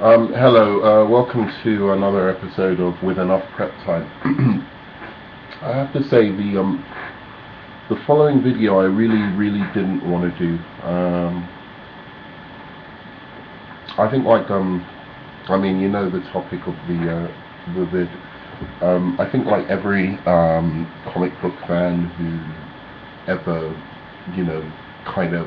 Hello, welcome to another episode of With Enough Prep Time. I have to say the following video I really didn't want to do. I think I mean, you know the topic of the vid. I think like every comic book fan who ever, you know, kind of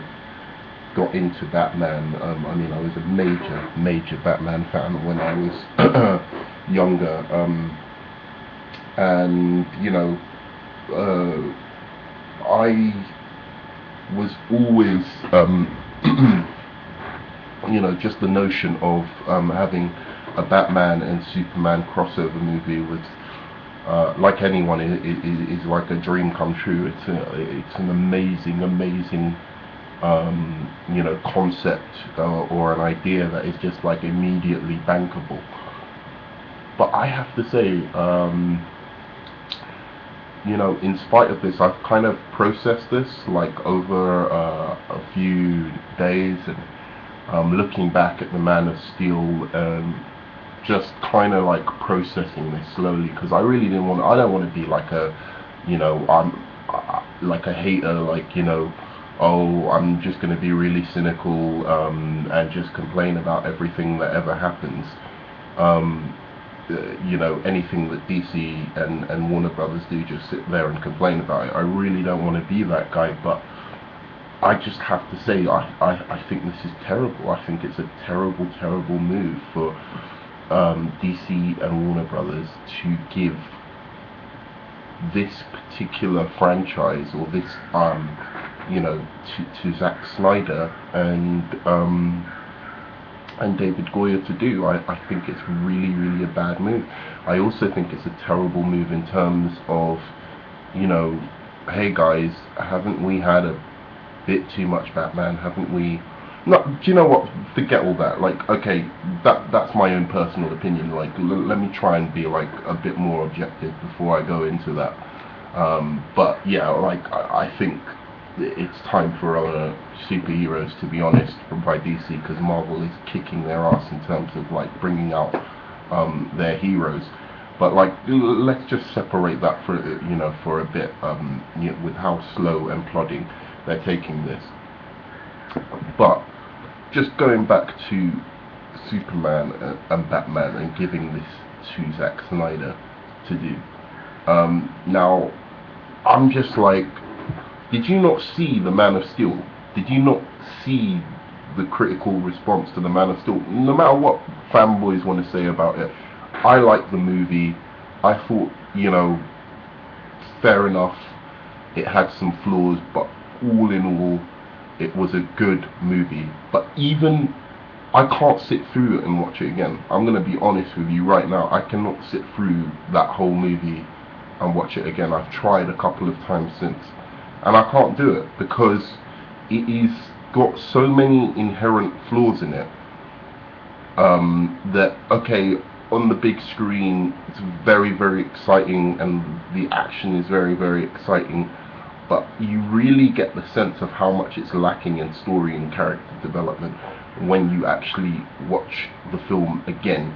got into Batman. I mean, I was a major Batman fan when I was younger, and you know, I was always, you know, just the notion of having a Batman and Superman crossover movie was, like anyone, is like a dream come true. It's an amazing you know, concept or an idea that is just like immediately bankable. But I have to say, you know, in spite of this, I've kind of processed this like over a few days, and looking back at the Man of Steel, just kind of like processing this slowly, because I really didn't want. I don't want to be like a, you know, like a hater, like, you know, oh, I'm just going to be really cynical and just complain about everything that ever happens. You know, anything that DC and Warner Brothers do, just sit there and complain about it. I really don't want to be that guy, but I just have to say, I think this is terrible. I think it's a terrible move for DC and Warner Brothers to give this particular franchise, or this you know, to Zack Snyder and David Goyer to do. I think it's really a bad move. I also think it's a terrible move in terms of, you know, hey guys, haven't we had a bit too much Batman? Haven't we? No, do you know what? Forget all that. Like, okay, that's my own personal opinion. Like, let me try and be like a bit more objective before I go into that. But yeah, like I think it's time for other superheroes to be honest by DC, because Marvel is kicking their ass in terms of like bringing out their heroes. But like, let's just separate that for, you know, for a bit, you know, with how slow and plodding they're taking this. But just going back to Superman and Batman and giving this to Zack Snyder to do. Now, I'm just like, did you not see the Man of Steel? Did you not see the critical response to the Man of Steel? No matter what fanboys want to say about it, I liked the movie. I thought, you know, fair enough, it had some flaws, but all in all, it was a good movie. But even, I can't sit through it and watch it again. I'm going to be honest with you right now. I cannot sit through that whole movie and watch it again. I've tried a couple of times since, and I can't do it because it is got so many inherent flaws in it, that, okay, on the big screen it's very exciting and the action is very exciting, but you really get the sense of how much it's lacking in story and character development when you actually watch the film again,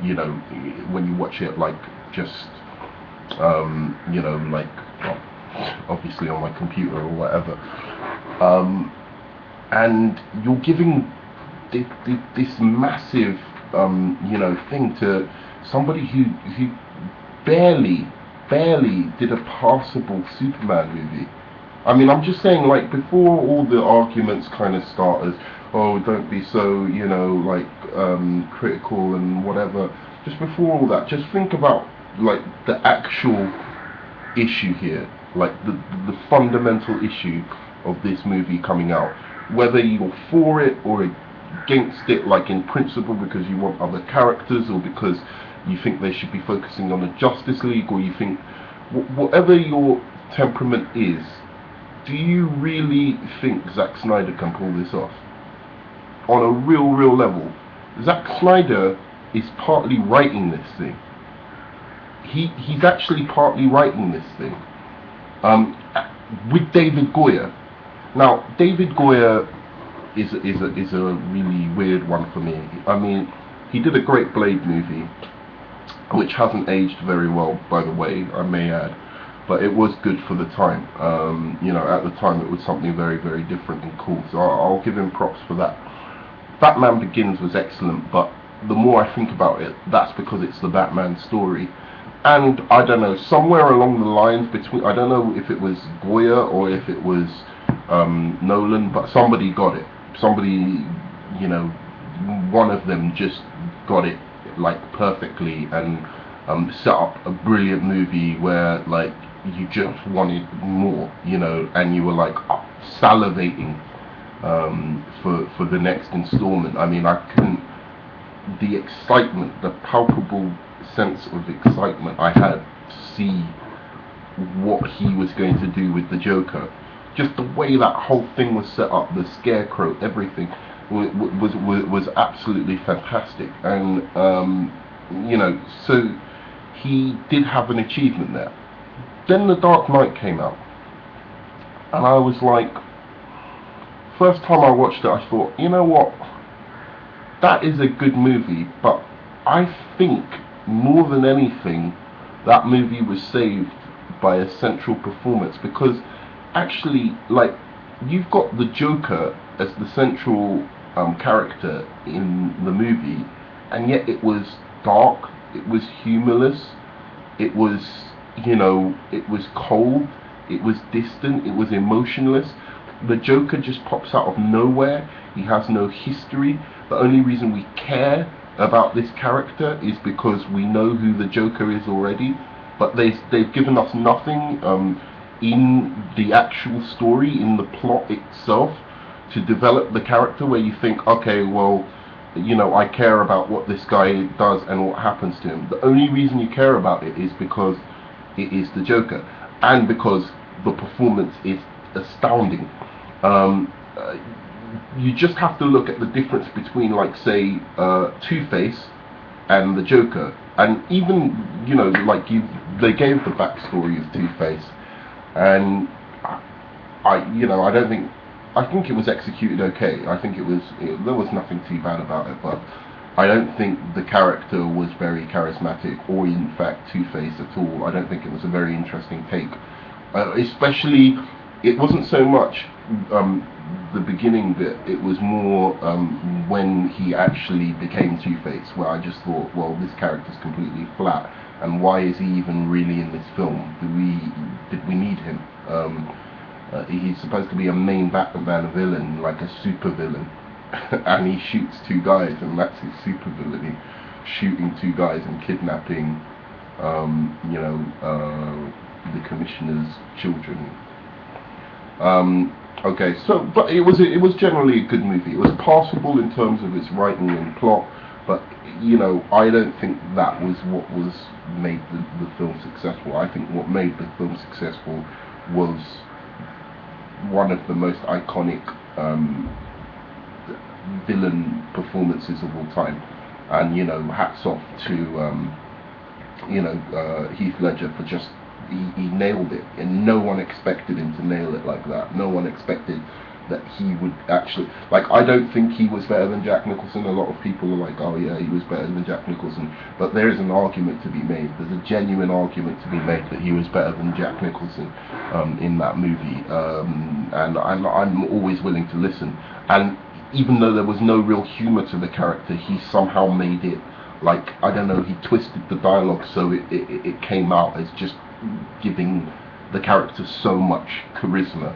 you know, when you watch it like just, you know, like, well, obviously on my computer or whatever, and you're giving this massive, you know, thing to somebody who barely did a passable Superman movie. I mean, I'm just saying, like, before all the arguments kind of start as, oh, don't be so, you know, like, critical and whatever, just before all that, just think about, like, the actual issue here, like, the fundamental issue of this movie coming out, whether you're for it or against it, like in principle because you want other characters, or because you think they should be focusing on the Justice League, or you think, whatever your temperament is, do you really think Zack Snyder can pull this off? On a real level, Zack Snyder is partly writing this thing. He's actually partly writing this thing, with David Goyer. Now, David Goyer, is a really weird one for me. I mean, he did a great Blade movie, which hasn't aged very well, by the way, I may add, but it was good for the time. At the time it was something very, very different and cool, so I'll give him props for that. Batman Begins was excellent, but the more I think about it, that's because it's the Batman story. And I don't know, somewhere along the lines between, I don't know if it was Goya or if it was Nolan, but somebody got it. Somebody, one of them just got it like perfectly, and set up a brilliant movie where like you just wanted more, and you were like salivating for the next installment. I mean, I couldn't. The excitement, the palpable sense of excitement I had to see what he was going to do with the Joker, just the way that whole thing was set up, the scarecrow, everything was absolutely fantastic. And so he did have an achievement there. Then The Dark Knight came out, and I was like, first time I watched it, I thought, you know what, that is a good movie, but I think more than anything that movie was saved by a central performance, because actually, like, you've got the Joker as the central character in the movie, and yet it was dark, it was humorless, it was, it was cold, it was distant, it was emotionless. The Joker just pops out of nowhere. He has no history. The only reason we care about this character is because we know who the Joker is already. But they've given us nothing in the actual story, in the plot itself, to develop the character where you think, okay, well, I care about what this guy does and what happens to him. The only reason you care about it is because it is the Joker, and because the performance is astounding. You just have to look at the difference between, like, say, Two-Face and the Joker, and even, they gave the backstory of Two-Face, and I think it was executed okay. I think there was nothing too bad about it, but I don't think the character was very charismatic, or in fact Two-Face at all. I don't think it was a very interesting take. Especially, it wasn't so much the beginning bit, it was more when he actually became Two-Face, where I just thought, well, this character's completely flat, and why is he even really in this film? Did we need him? He's supposed to be a main Batman villain, like a super villain, and he shoots two guys, and that's his super villain, shooting two guys and kidnapping, the commissioner's children. Okay, so, but it was generally a good movie. It was passable in terms of its writing and plot, but I don't think that was what made the film successful. I think what made the film successful was one of the most iconic villain performances of all time, and hats off to Heath Ledger for just he nailed it, and no one expected him to nail it like that. No one expected that he would actually, like, I don't think he was better than Jack Nicholson. A lot of people are like, oh yeah, he was better than Jack Nicholson, but there is an argument to be made. There's a genuine argument to be made that he was better than Jack Nicholson in that movie, and I'm always willing to listen. And even though there was no real humour to the character, he somehow made it, like, I don't know, he twisted the dialogue so it came out as just giving the character so much charisma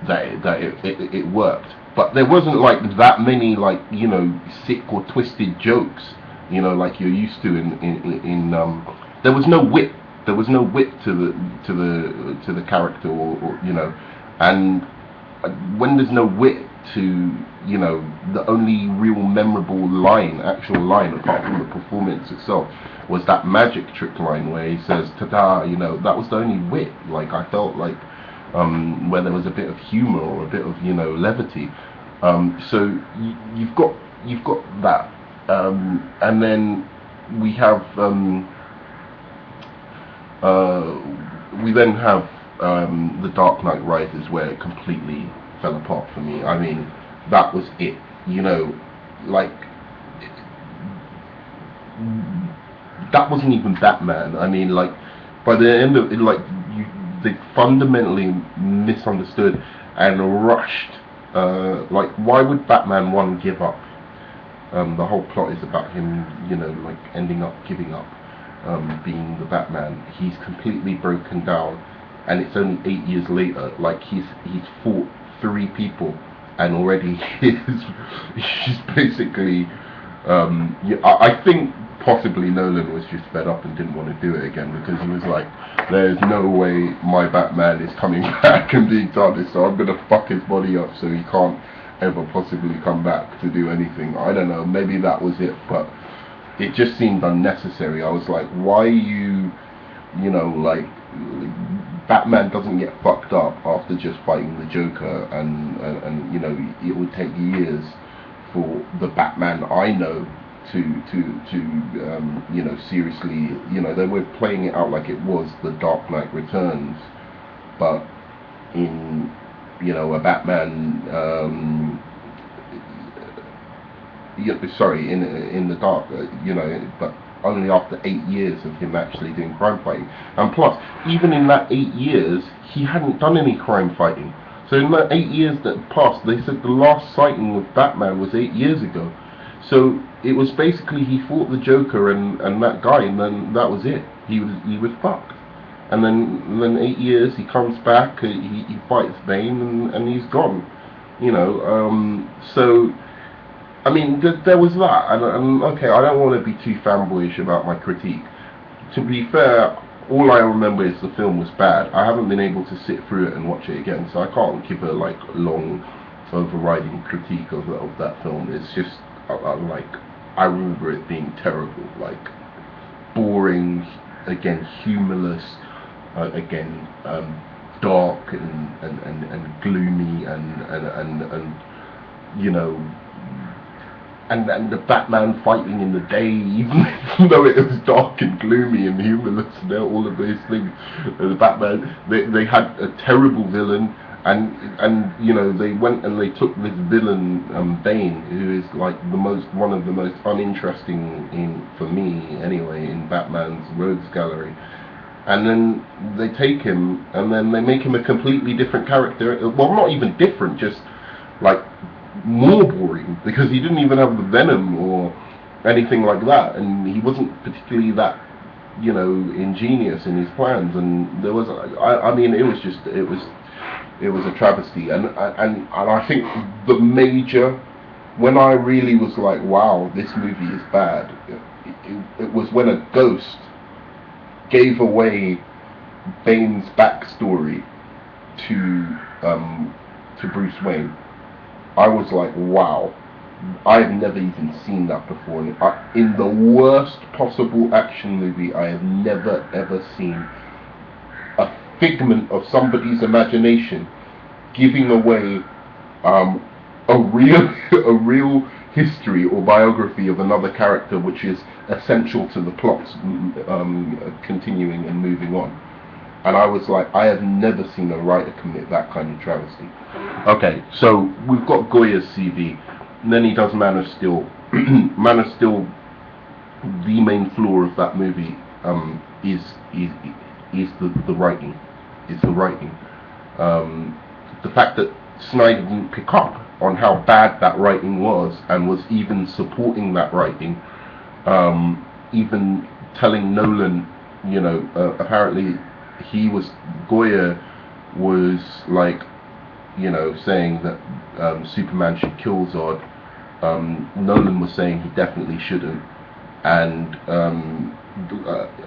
that it worked. But there wasn't like that many, like, sick or twisted jokes, like you're used to in there was no wit. There was no wit to the character, or and when there's no wit to, the only real memorable actual line apart from the performance itself was that magic trick line where he says "ta-da," that was the only wit. Like, I felt like where there was a bit of humor or a bit of levity. So you've got that, and then we have The Dark Knight Rises, where it completely fell apart for me. I mean, that was it. You know, like, that wasn't even Batman. I mean, like, by the end of it, like, they fundamentally misunderstood and rushed. Like, why would Batman 1 give up? The whole plot is about him, you know, like, ending up giving up, being the Batman. He's completely broken down, and it's only 8 years later. Like, he's fought 3 people, and already he's basically. Yeah, I think possibly Nolan was just fed up and didn't want to do it again, because he was like, there's no way my Batman is coming back and being done, so I'm gonna fuck his body up so he can't ever possibly come back to do anything. I don't know, maybe that was it, but it just seemed unnecessary. I was like, why you know, like, Batman doesn't get fucked up after just fighting the Joker, and you know, it would take years for the Batman I know to you know, seriously, you know, they were playing it out like it was the Dark Knight Returns, but in, you know, a Batman, sorry, in the dark, you know, but only after 8 years of him actually doing crime fighting. And plus, even in that 8 years, he hadn't done any crime fighting. So in that 8 years that passed, they said the last sighting of Batman was 8 years ago. So it was basically, he fought the Joker and that guy, and then that was it. He was fucked. And then 8 years, he comes back, he fights Bane, and he's gone. You know, so, I mean, there was that, and okay, I don't want to be too fanboyish about my critique. To be fair, all I remember is the film was bad. I haven't been able to sit through it and watch it again, so I can't give a, like, long, overriding critique of that film. It's just, like, I remember it being terrible, like, boring, again, humorless, again, dark and gloomy, and you know, and the Batman fighting in the day, even though it was dark and gloomy and humorless and all of those things. The Batman, they had a terrible villain, and you know, they went and they took this villain, Bane, who is like one of the most uninteresting for me anyway, in Batman's rogues gallery. And then they take him, and then they make him a completely different character. Well, not even different, just like more boring, because he didn't even have the venom or anything like that, and he wasn't particularly that, you know, ingenious in his plans. And there was, I mean, it was a travesty. And I think the major, when I really was like, wow, this movie is bad, it was when a ghost gave away Bane's backstory to Bruce Wayne. I was like, wow, I've never even seen that before. In the worst possible action movie, I have never ever seen a figment of somebody's imagination giving away a real history or biography of another character, which is essential to the plot continuing and moving on. And I was like, I have never seen a writer commit that kind of travesty. Okay, so we've got Goya's CV, and then he does Man of Steel. Man of Steel, the main flaw of that movie is the writing. Is the writing. The fact that Snyder didn't pick up on how bad that writing was, and was even supporting that writing, even telling Nolan, you know, apparently Goya was like, you know, saying that Superman should kill Zod. Nolan was saying he definitely shouldn't, and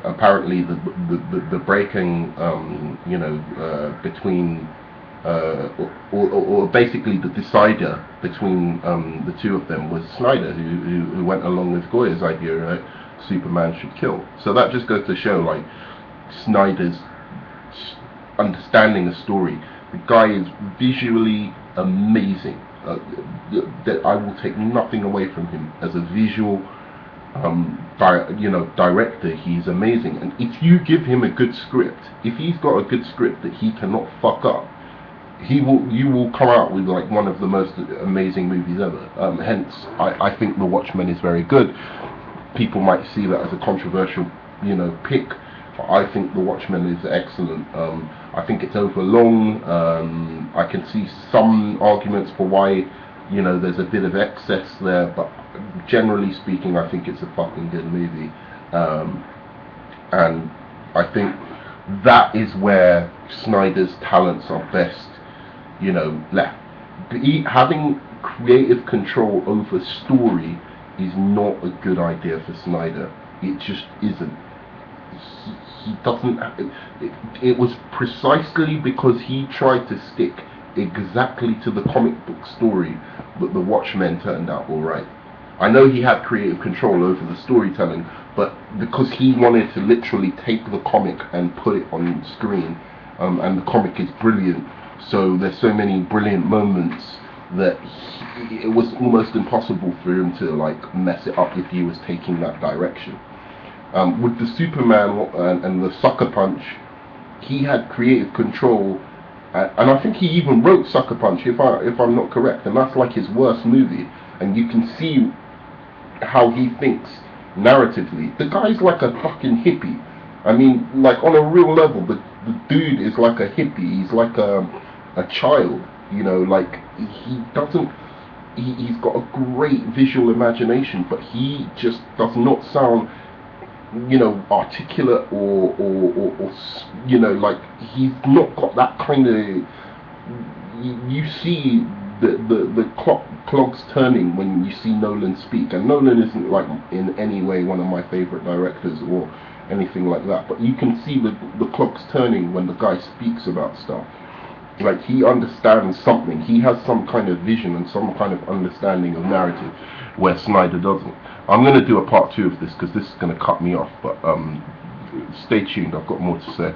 apparently the breaking, you know, between or basically the decider between the two of them was Snyder, who went along with Goya's idea that Superman should kill. So that just goes to show, like, Snyder's understanding a story. The guy is visually amazing. That I will take nothing away from him as a visual, director. He's amazing. And if you give him a good script, if he's got a good script that he cannot fuck up, you will come out with like one of the most amazing movies ever. Hence, I think The Watchmen is very good. People might see that as a controversial, pick. But I think The Watchmen is excellent. I think it's overlong. I can see some arguments for why, there's a bit of excess there, but generally speaking, I think it's a fucking good movie. And I think that is where Snyder's talents are best, left. Having creative control over story is not a good idea for Snyder. It just isn't. He doesn't. It was precisely because he tried to stick exactly to the comic book story that the Watchmen turned out alright. I know he had creative control over the storytelling, but because he wanted to literally take the comic and put it on screen, and the comic is brilliant, so there's so many brilliant moments that it was almost impossible for him to like mess it up if he was taking that direction. With the Superman and the Sucker Punch, he had creative control, and I think he even wrote Sucker Punch, if I'm not correct, and that's like his worst movie. And you can see how he thinks narratively. The guy's like a fucking hippie. I mean, like on a real level, the dude is like a hippie. He's like a child, like he doesn't. He's got a great visual imagination, but he just does not sound, articulate or like he's not got that kind of. You see the clogs turning when you see Nolan speak, and Nolan isn't like in any way one of my favorite directors or anything like that, but you can see the clogs turning when the guy speaks about stuff. Like he understands something, he has some kind of vision and some kind of understanding of narrative where Snyder doesn't. I'm going to do a part 2 of this because this is going to cut me off, but stay tuned, I've got more to say.